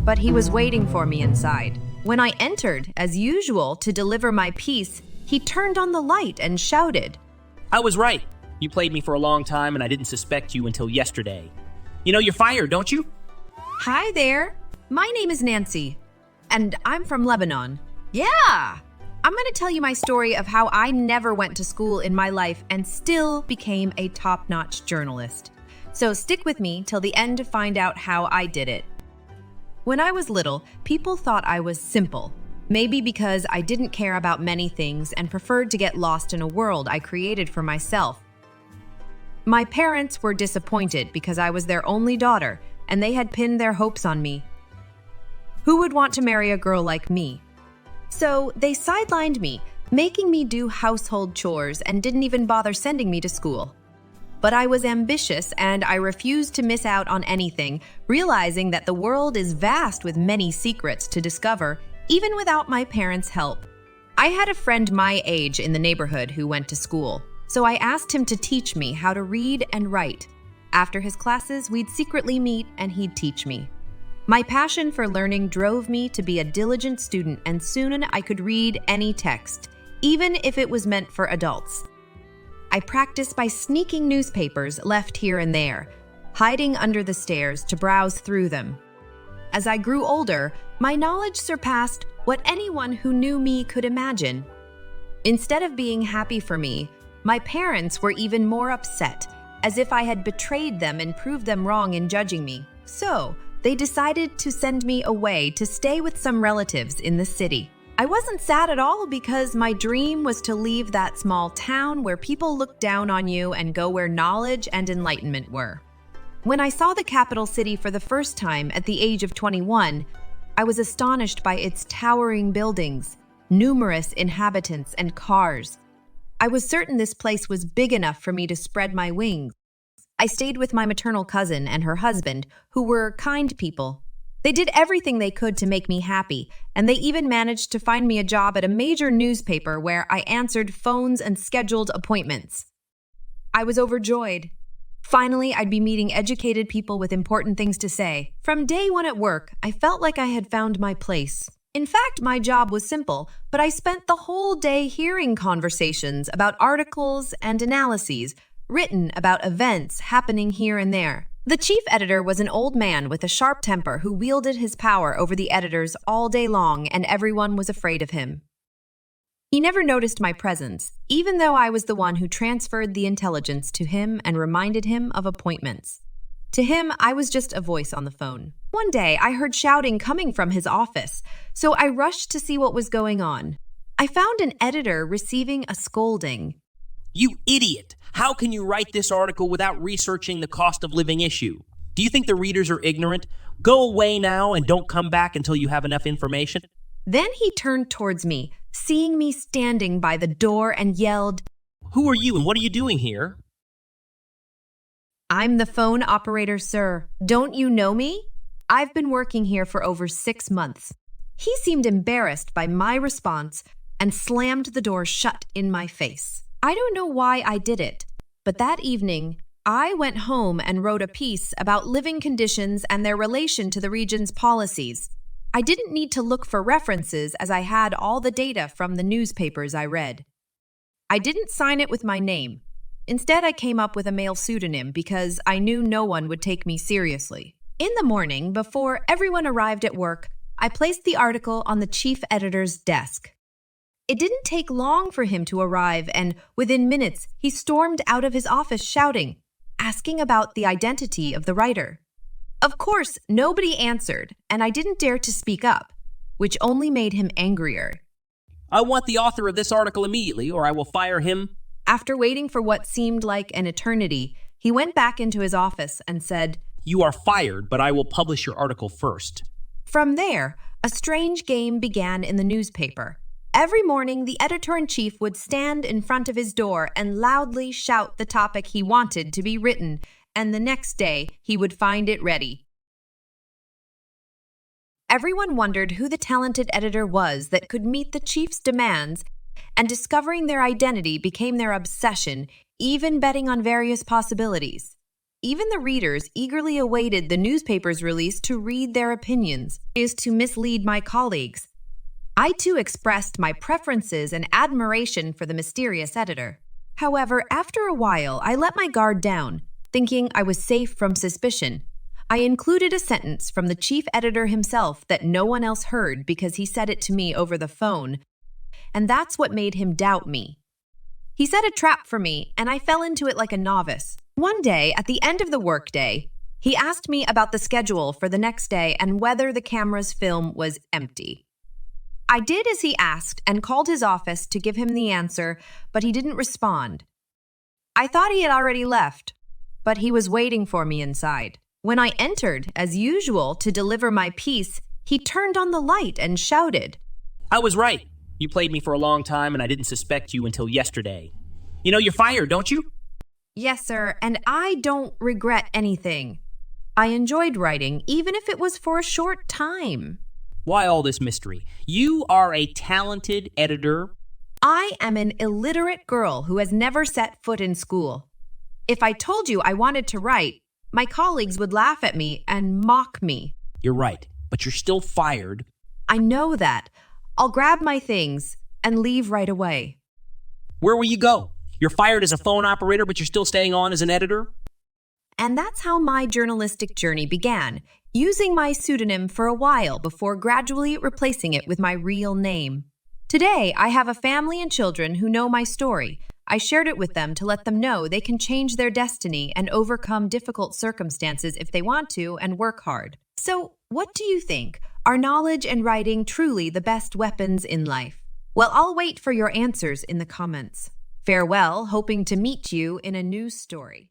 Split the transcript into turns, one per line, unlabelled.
but he was waiting for me inside. When I entered, as usual, to deliver my piece, he turned on the light and shouted,
I was right. You played me for a long time and I didn't suspect you until yesterday. You know you're fired, don't you?
Hi there. My name is Nancy, and I'm from Lebanon. Yeah! I'm going to tell you my story of how I never went to school in my life and still became a top-notch journalist. So stick with me till the end to find out how I did it. When I was little, people thought I was simple. Maybe because I didn't care about many things and preferred to get lost in a world I created for myself. My parents were disappointed because I was their only daughter, and they had pinned their hopes on me. Who would want to marry a girl like me? So they sidelined me, making me do household chores and didn't even bother sending me to school. But I was ambitious and I refused to miss out on anything, realizing that the world is vast with many secrets to discover, even without my parents' help. I had a friend my age in the neighborhood who went to school, so I asked him to teach me how to read and write. After his classes, we'd secretly meet and he'd teach me. My passion for learning drove me to be a diligent student, and soon I could read any text, even if it was meant for adults. I practiced by sneaking newspapers left here and there, hiding under the stairs to browse through them. As I grew older, my knowledge surpassed what anyone who knew me could imagine. Instead of being happy for me, my parents were even more upset, as if I had betrayed them and proved them wrong in judging me. So, they decided to send me away to stay with some relatives in the city. I wasn't sad at all because my dream was to leave that small town where people look down on you and go where knowledge and enlightenment were. When I saw the capital city for the first time at the age of 21, I was astonished by its towering buildings, numerous inhabitants, and cars. I was certain this place was big enough for me to spread my wings. I stayed with my maternal cousin and her husband, who were kind people. They did everything they could to make me happy, and they even managed to find me a job at a major newspaper where I answered phones and scheduled appointments. I was overjoyed. Finally, I'd be meeting educated people with important things to say. From day one at work, I felt like I had found my place. In fact, my job was simple, but I spent the whole day hearing conversations about articles and analyses written about events happening here and there. The chief editor was an old man with a sharp temper who wielded his power over the editors all day long, and everyone was afraid of him. He never noticed my presence, even though I was the one who transferred the intelligence to him and reminded him of appointments. To him, I was just a voice on the phone. One day, I heard shouting coming from his office, so I rushed to see what was going on. I found an editor receiving a scolding.
You idiot! How can you write this article without researching the cost of living issue? Do you think the readers are ignorant? Go away now and don't come back until you have enough information.
Then he turned towards me, seeing me standing by the door, and yelled,
Who are you and what are you doing here?
I'm the phone operator, sir. Don't you know me? I've been working here for over 6 months. He seemed embarrassed by my response and slammed the door shut in my face. I don't know why I did it, but that evening, I went home and wrote a piece about living conditions and their relation to the region's policies. I didn't need to look for references as I had all the data from the newspapers I read. I didn't sign it with my name. Instead, I came up with a male pseudonym because I knew no one would take me seriously. In the morning, before everyone arrived at work, I placed the article on the chief editor's desk. It didn't take long for him to arrive, and within minutes, he stormed out of his office shouting, asking about the identity of the writer. Of course, nobody answered, and I didn't dare to speak up, which only made him angrier.
I want the author of this article immediately, or I will fire him.
After waiting for what seemed like an eternity, he went back into his office and said,
You are fired, but I will publish your article first.
From there, a strange game began in the newspaper. Every morning, the editor-in-chief would stand in front of his door and loudly shout the topic he wanted to be written, and the next day, he would find it ready. Everyone wondered who the talented editor was that could meet the chief's demands, and discovering their identity became their obsession, even betting on various possibilities. Even the readers eagerly awaited the newspaper's release to read their opinions, is to mislead my colleagues. I too expressed my preferences and admiration for the mysterious editor. However, after a while, I let my guard down, thinking I was safe from suspicion. I included a sentence from the chief editor himself that no one else heard because he said it to me over the phone, and that's what made him doubt me. He set a trap for me, and I fell into it like a novice. One day, at the end of the workday, he asked me about the schedule for the next day and whether the camera's film was empty. I did as he asked and called his office to give him the answer, but he didn't respond. I thought he had already left, but he was waiting for me inside. When I entered, as usual, to deliver my piece, he turned on the light and shouted,
I was right. You played me for a long time and I didn't suspect you until yesterday. You know, you're fired, don't you?
Yes, sir, and I don't regret anything. I enjoyed writing, even if it was for a short time.
Why all this mystery? You are a talented editor.
I am an illiterate girl who has never set foot in school. If I told you I wanted to write, my colleagues would laugh at me and mock me.
You're right, but you're still fired.
I know that. I'll grab my things and leave right away.
Where will you go? You're fired as a phone operator, but you're still staying on as an editor?
And that's how my journalistic journey began, using my pseudonym for a while before gradually replacing it with my real name. Today, I have a family and children who know my story. I shared it with them to let them know they can change their destiny and overcome difficult circumstances if they want to and work hard. So, what do you think? Are knowledge and writing truly the best weapons in life? Well, I'll wait for your answers in the comments. Farewell, hoping to meet you in a new story.